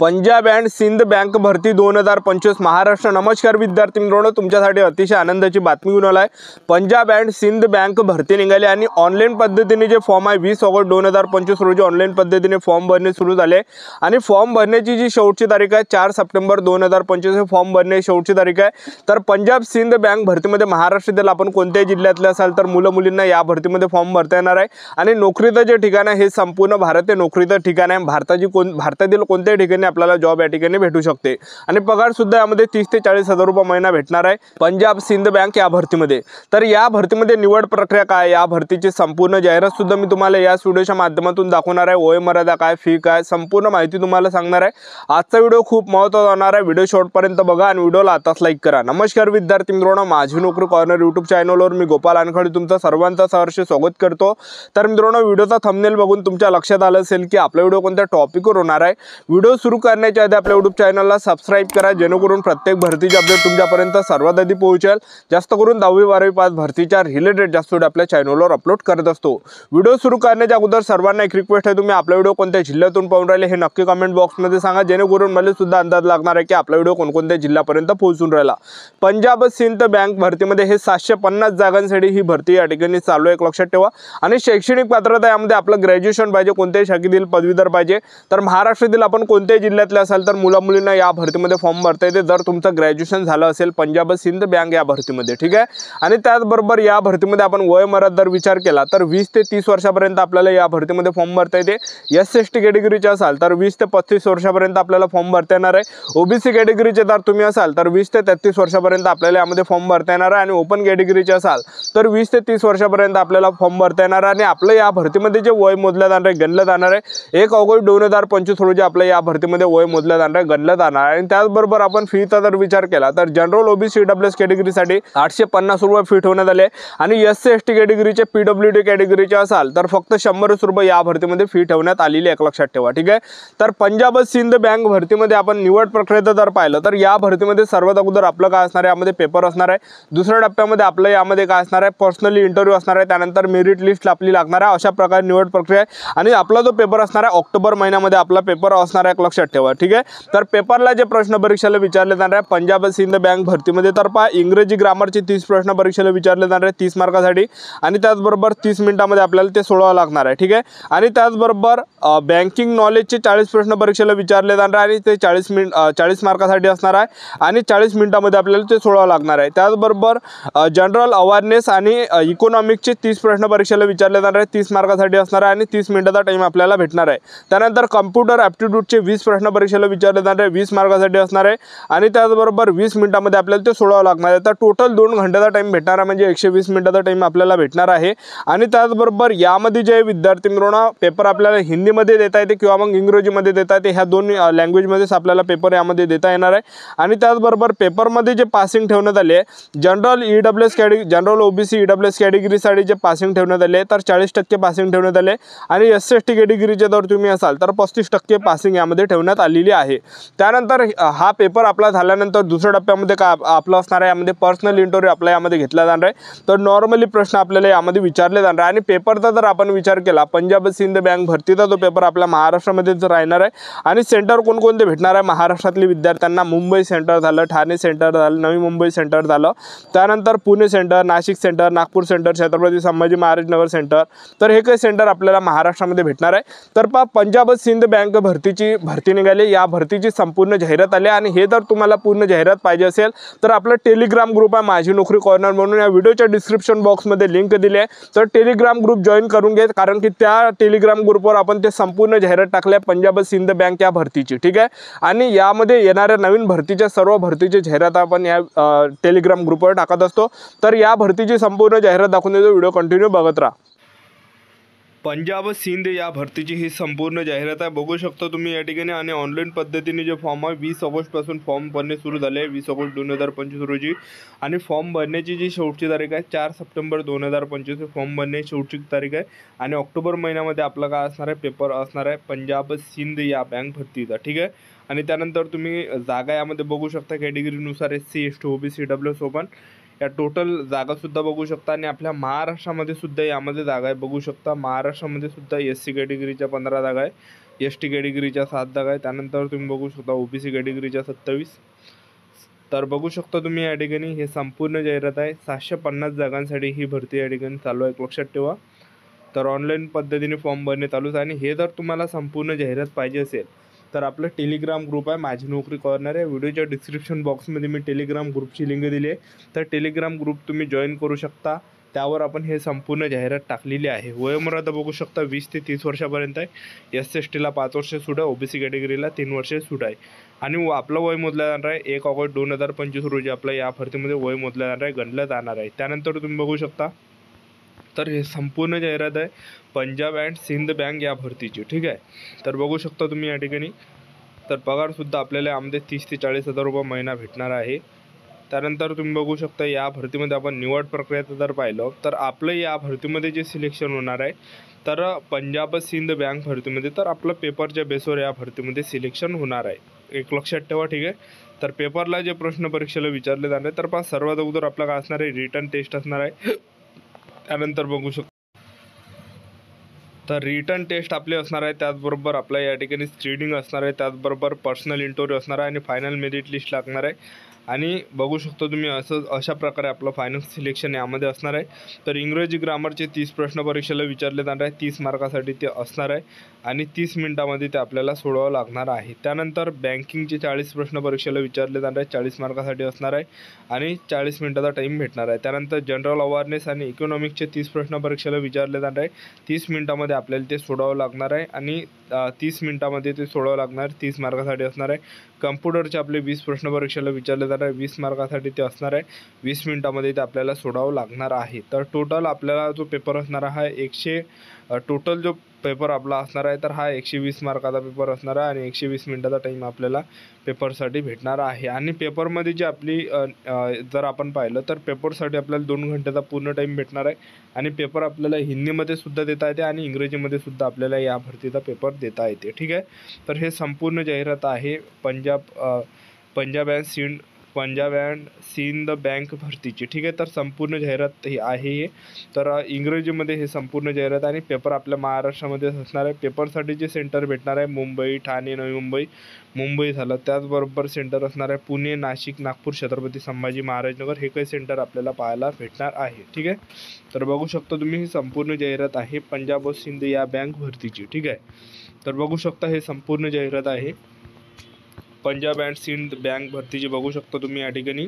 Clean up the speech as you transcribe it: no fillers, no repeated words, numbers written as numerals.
Punjab and Sind bank भरती 2025 महाराष्ट्र। नमस्कार विद्यार्थी मित्रांनो, तुमच्यासाठी अतिशय आनंदाची बातमी घेऊन आलाय। पंजाब अँड सिंध बँक भरती निघाली आणि ऑनलाईन पद्धतीने जे फॉर्म आहे 20 ऑगस्ट 2025 रोजी ऑनलाईन पद्धतीने फॉर्म भरणे सुरू झाले आणि फॉर्म भरण्याची जी शेवटची तारीख आहे 4 सप्टेंबर 2025 हे फॉर्म भरण्याची शेवटची तारीख आहे। तर पंजाब सिंध बँक भरतीमध्ये महाराष्ट्रातील आपण कोणत्याही जिल्ह्यातले असाल तर मुलं मुलींना या भरतीमध्ये फॉर्म भरता येणार आहे आणि नोकरीचं जे ठिकाण आहे हे संपूर्ण भारतीय नोकरीचं ठिकाण आहे। भारतातील कोणत्याही ठिकाणी आपल्याला जॉब या ठिकाणी भेटू शकते आणि पगार सुद्धा यामध्ये 30 ते 40 हजार रुपये महिना भेटणार आहे पंजाब सिंध बँक या भरतीमध्ये। तर या भरतीमध्ये निवड प्रक्रिया काय, या भरतीची संपूर्ण जाहिरात सुद्धा मी तुम्हाला या व्हिडिओच्या माध्यमातून दाखवणार आहे। वय मर्यादा काय, फी काय, संपूर्ण माहिती तुम्हाला सांगणार आहे। आजचा व्हिडिओ खूप महत्त्वाचा होणार आहे, व्हिडिओ शेवटपर्यंत बघा आणि व्हिडिओला आताच लाईक करा। नमस्कार विद्यार्थी मित्रांनो, माझी नोकरी कॉर्नर यूट्यूब चॅनलवर मी गोपाल अनखडे तुमचं सर्वांचं सहर्ष स्वागत करतो। तर मित्रांनो, व्हिडिओचा थंबनेल बघून तुमच्या लक्षात आलं असेल की आपला व्हिडिओ कोणत्या टॉपिकवर होणार आहे। व्हिडिओ सुरू करण्याच्या आधी आपल्या यूट्यूब चॅनलला सबस्क्राइब करा, जेणेकरून प्रत्येक भरतीची अपडेट तुमच्यापर्यंत सर्वात आधी पोहोचेल। जास्त करून 10वी 12वी पास भरतीच्या रिलेटेड जास्त व्हिडिओ आपल्या चॅनलवर अपलोड करत असतो। व्हिडिओ सुरू करण्याच्या अगोदर सर्वांना एक रिक्वेस्ट आहे, तुम्ही आपला व्हिडिओ कोणत्या जिल्ह्यातून पाहून राहिले हे नक्की कमेंट बॉक्समध्ये सांगा, जेणेकरून मला सुद्धा अंदाज लागणार आहे की आपला व्हिडिओ कोणकोणत्या जिल्ह्यापर्यंत पोहोचून राहिला। पंजाब सिंध बँक भरतीमध्ये हे 750 जागांसाठी ही भरती या ठिकाणी चालू आहे, एक लक्षात ठेवा। आणि शैक्षणिक पात्रता यामध्ये आपलं ग्रॅज्युएशन पाहिजे, कोणत्याही शाखेतील पदवीधर पाहिजे। तर महाराष्ट्रातील आपण कोणत्याही जिल्ह्यातले असाल तर मुला मुलींना या भरतीमध्ये फॉर्म भरता येते जर तुमचं ग्रॅज्युएशन झालं असेल पंजाब सिंध बँक या भरतीमध्ये, ठीक आहे। आणि त्याचबरोबर या भरतीमध्ये आपण वयोमर्यादा जर विचार केला तर 20 ते 30 वर्षापर्यंत आपल्याला या भरतीमध्ये फॉर्म भरता येते। SC/ST कॅटेगरीचे असाल तर 20 ते 35 वर्षापर्यंत आपल्याला फॉर्म भरता येणार आहे। OBC कॅटेगरीचे जर तुम्ही असाल तर 20 ते 33 वर्षापर्यंत आपल्याला यामध्ये फॉर्म भरता येणार आहे आणि ओपन कॅटेगरीचे असाल तर 20 ते 30 वर्षापर्यंत आपल्याला फॉर्म भरता येणार आहे। आणि आपलं या भरतीमध्ये जे वय मोजलं जाणार आहे, गणलं जाणार आहे 1 ऑगस्ट 2025 रोजी आपल्या या भरतीमध्ये वय मोजलं जाणार आहे, गणलं जाणार आहे। आणि त्याचबरोबर आपण फीचा जर विचार केला तर जनरल OBC EWS कॅटेगरीसाठी 850 रुपये फी ठेवण्यात आले आणि SC/ST कॅटेगरीचे PWD कॅटेगरीचे असाल तर फक्त 100 रुपये या भरतीमध्ये फी ठेवण्यात आलेली आहे, एक लक्षात ठेवा, ठीक आहे। तर पंजाब सिंध बँक भरतीमध्ये आपण निवड प्रक्रियेत जर पाहिलं तर या भरतीमध्ये सर्वात अगोदर आपलं काय असणार आहे, यामध्ये पेपर असणार आहे। दुसऱ्या टप्प्यामध्ये आपलं यामध्ये काय असणार आहे, पर्सनली इंटरव्ह्यू असणार आहे, त्यानंतर मेरिट लिस्ट आपली लागणार आहे, अशा प्रकारे निवड प्रक्रिया आहे। आणि आपला जो पेपर असणार आहे ऑक्टोबर महिन्यामध्ये आपला पेपर असणार आहे, एक लक्षात ठेवा, ठीक आहे। तर पेपरला जे प्रश्न परीक्षेला विचारले जाणार आहे पंजाब सिंध बँक भरतीमध्ये तर पहा, इंग्रजी ग्रामरचे 30 प्रश्न परीक्षेला विचारले जाणार आहे 30 मार्कासाठी आणि त्याचबरोबर 30 मिनिटांमध्ये आपल्याला ते सोडवावं लागणार आहे, ठीक आहे। आणि त्याचबरोबर बँकिंग नॉलेजचे 40 प्रश्न परीक्षेला विचारले जाणार आहे आणि ते 40 मार्कासाठी असणार आहे आणि 40 मिनिटांमध्ये आपल्याला ते सोडवावं लागणार आहे। त्याचबरोबर जनरल अवेअरनेस आणि इकॉनॉमिक्सचे 30 प्रश्न परीक्षेला विचारले जाणार आहे 30 मार्कासाठी असणार आहे आणि 30 मिनिटाचा टाइम आपल्याला भेटणार आहे। त्यानंतर कम्प्युटर ॲप्टिट्यूडचे 20 प्रश्न परीक्षेला विचारले जाणार आहे 20 मार्कासाठी असणार आहे आणि त्याचबरोबर 20 मिनिटांमध्ये आपल्याला ते सोडवावं लागणार आहे। तर टोटल 2 घंट्याचा टाइम भेटणार आहे, म्हणजे 120 मिनिटाचा टाइम आपल्याला भेटणार आहे। आणि त्याचबरोबर यामध्ये जे विद्यार्थी मित्रांनो पेपर आपल्याला हिंदीमध्ये देता येते किंवा मग इंग्रजीमध्ये देता येते, ह्या दोन लँग्वेजमध्येच आपल्याला पेपर यामध्ये देता येणार आहे। आणि त्याचबरोबर पेपरमध्ये जे पासिंग ठेवण्यात आले जनरल OBC EWS कॅटेगरीसाठी जे पासिंग ठेवण्यात आले तर 40% पासिंग ठेवण्यात आले आणि SC/ST कॅटेगरीचे जर तुम्ही असाल तर 35% पासिंग यामध्ये ठेवण्यात आलेली आहे। त्यानंतर हा पेपर आपला झाल्यानंतर दुसऱ्या टप्प्यामध्ये काय आपलं असणार आहे, यामध्ये पर्सनल इंटरव्ह्यू आपल्या यामध्ये घेतला जाणार आहे। तर नॉर्मली प्रश्न आपल्याला यामध्ये विचारले जाणार आहे। आणि पेपरचा जर आपण विचार केला पंजाब सिंध बँक भरतीचा जो पेपर आपल्या महाराष्ट्रामध्येच राहणार आहे आणि सेंटर कोणकोणते भेटणार आहे महाराष्ट्रातल्या विद्यार्थ्यांना, मुंबई सेंटर झालं, ठाणे सेंटर झालं, नवी मुंबई सेंटर झालं, त्यानंतर Pune centre, Nashik centre, Nagpur centre, Chhatrapati Sambhaji Maharaj Nagar centre, तर हे काही सेंटर आपल्याला महाराष्ट्रामध्ये भेटणार आहे। तर पहा पंजाब सिंध बँक भरती निघाली, या भरतीची संपूर्ण जाहिरात आली आणि हे जर तुम्हाला पूर्ण जाहिरात पाहिजे असेल तर आपलं टेलिग्राम ग्रुप आहे माझी नोकरी कॉर्नर म्हणून, या व्हिडिओच्या डिस्क्रिप्शन बॉक्समध्ये लिंक दिली आहे। तर टेलिग्राम ग्रुप जॉईन करून घ्या, कारण की त्या टेलिग्राम ग्रुपवर आपण ते संपूर्ण जाहिरात टाकल्या पंजाब सिंध बँक या भरतीची, ठीक आहे। आणि यामध्ये येणाऱ्या नवीन भरतीच्या सर्व भरतीची जाहिरात आपण या टेलिग्राम ग्रुपवर टाकत असतो। तर या भरतीची संपूर्ण जाहिरात दाखवून देतो, व्हिडिओ कंटिन्यू बघत राहा। पंजाब सिंध या भरतीची ही संपूर्ण जाहिरात आहे, बघू शकता तुम्ही या ठिकाणी। आणि ऑनलाईन पद्धतीने जे फॉर्म आहे 20 ऑगस्टपासून फॉर्म भरणे सुरू झाले, 20 ऑगस्ट 2025 रोजी। आणि फॉर्म भरण्याची जी शेवटची तारीख आहे 4 सप्टेंबर 2025 फॉर्म भरण्याची शेवटची तारीख आहे। आणि ऑक्टोबर महिन्यामध्ये आपला काय असणार आहे, पेपर असणार आहे पंजाब सिंध या बँक भरतीचा, ठीक आहे। आणि त्यानंतर तुम्ही जागा यामध्ये बघू शकता कॅटेगरीनुसार SC/ST OBC EWS ओपन या टोटल जागासुद्धा बघू शकता। आणि आपल्या महाराष्ट्रामध्ये सुद्धा यामध्ये जागा आहे, बघू शकता महाराष्ट्रामध्ये सुद्धा SC कॅटेगरीच्या 15 जागा आहे, ST कॅटेगरीच्या 7 जागा आहे. त्यानंतर तुम्ही बघू शकता OBC कॅटेगरीच्या 27. तर बघू शकता तुम्ही या ठिकाणी हे संपूर्ण जाहिरात आहे. 750 जागांसाठी ही भरती या ठिकाणी चालू आहे, लक्षात ठेवा. तर ऑनलाईन पद्धतीने फॉर्म भरणे चालूच आहे. आणि हे जर तुम्हाला संपूर्ण जाहिरात पाहिजे असेल तर आपलं टेलिग्राम ग्रुप आहे माझी नोकरी कॉर्नर आहे. व्हिडिओच्या डिस्क्रिप्शन बॉक्समध्ये मी टेलिग्राम ग्रुपची लिंक दिली आहे. तर टेलिग्राम ग्रुप तुम्ही जॉईन करू शकता. त्यावर आपण हे संपूर्ण जाहिरात टाकलेली आहे. वयोमर्यादा बघू शकता 20 ते 30 वर्षापर्यंत आहे. SC/STला 5 वर्ष सूट आहे, OBC कॅटेगरीला 3 वर्षे सूट आहे. आणि आपलं वय मोजलं जाणार आहे 1 ऑगस्ट 2025 रोजी आपलं या भरतीमध्ये वय मोजलं जाणार आहे, गणलं जाणार आहे. त्यानंतर तुम्ही बघू शकता तर हे संपूर्ण जाहिरात आहे पंजाब अँड सिंध बँक या भरतीची, ठीक आहे. तर बघू शकता तुम्ही या ठिकाणी. तर पगारसुद्धा आपल्याला यामध्ये 30 ते 40 हजार रुपये महिना भेटणार आहे. त्यानंतर तुम्ही बघू शकता या भरतीमध्ये आपण निवड प्रक्रियाचं जर पाहिलं तर आपलं या भरतीमध्ये जे सिलेक्शन होणार आहे तर पंजाब सिंध बँक भरतीमध्ये तर आपलं पेपरच्या बेसवर या भरतीमध्ये सिलेक्शन होणार आहे, एक लक्षात ठेवा, ठीक आहे. तर पेपरला जे प्रश्न परीक्षेला विचारले जाणार आहे तर सर्वात अगोदर आपलं काय असणार आहे, रिटन टेस्ट असणार आहे. त्यानंतर बघू शकतो तर रिटन टेस्ट आपले असणार आहे. त्याचबरोबर आपल्या या ठिकाणी स्क्रीनिंग असणार आहे. त्याचबरोबर पर्सनल इंटरव्ह्यू असणार आहे आणि फायनल मेरिट लिस्ट लागणार आहे. आणि बघू शकतो तुम्ही अशा प्रकारे आपलं फायनल सिलेक्शन यामध्ये असणार आहे. तर इंग्रजी ग्रामरचे 30 प्रश्न परीक्षेला विचारले जाणार आहे. 30 मार्कासाठी ते असणार आहे आणि 30 मिनिटामध्ये ते आपल्याला सोडवावं लागणार आहे. त्यानंतर बँकिंगचे 40 प्रश्न परीक्षेला विचारले जाणार आहे, 40 मार्कासाठी असणार आहे आणि 40 मिनिटाचा टाईम भेटणार आहे. त्यानंतर जनरल अवेअरनेस आणि इकॉनॉमिक्सचे 30 प्रश्न परीक्षेला विचारले जाणार आहे. 30 मिनिटामध्ये आपल्याला ते सोडवावं लागणार आहे आणि 30 मिनिटामध्ये ते सोडवावं लागणार, 30 मार्कासाठी असणार आहे. कम्प्युटरचे आपले 20 प्रश्न परीक्षेला विचारले जाणार आहे, 20 मार्कासाठी ते असणार आहे. 20 मिनिटामध्ये ते आपल्याला सोडावं लागणार आहे. तर टोटल आपल्याला जो पेपर असणार आहे टोटल जो पेपर आपला असणार आहे तर हा 120 मार्काचा पेपर असणार आहे आणि 120 मिनिटाचा टाईम आपल्याला पेपरसाठी भेटणार आहे. आणि पेपरमध्ये जी आपली जर आपण पाहिलं तर पेपरसाठी आपल्याला 2 घंट्याचा पूर्ण टाईम भेटणार आहे. आणि पेपर आपल्याला हिंदीमध्ये सुद्धा देता येते आणि इंग्रजीमध्ये सुद्धा आपल्याला या भरतीचा पेपर देता येते, ठीक आहे. तर हे संपूर्ण जाहिरात आहे पंजाब अँड सिंध बँक भरतीची, ठीक आहे. तर संपूर्ण जाहिरात ही आहे हे. तर इंग्रजीमध्ये हे संपूर्ण जाहिरात आणि पेपर आपल्या महाराष्ट्रामध्येच असणार आहे. पेपरसाठी जे सेंटर भेटणार आहे मुंबई, ठाणे, नवी मुंबई झालं. त्याचबरोबर सेंटर असणार आहे पुणे, नाशिक, नागपूर, छत्रपती संभाजी महाराजनगर हे काही सेंटर आपल्याला पाहायला भेटणार आहे, ठीक आहे. तर बघू शकता तुम्ही ही संपूर्ण जाहिरात आहे पंजाब व सिंध या बँक भरतीची, ठीक आहे. तर बघू शकता हे संपूर्ण जाहिरात आहे पंजाब अँड सिंध बँक भरतीची, बघू शकता तुम्ही या ठिकाणी.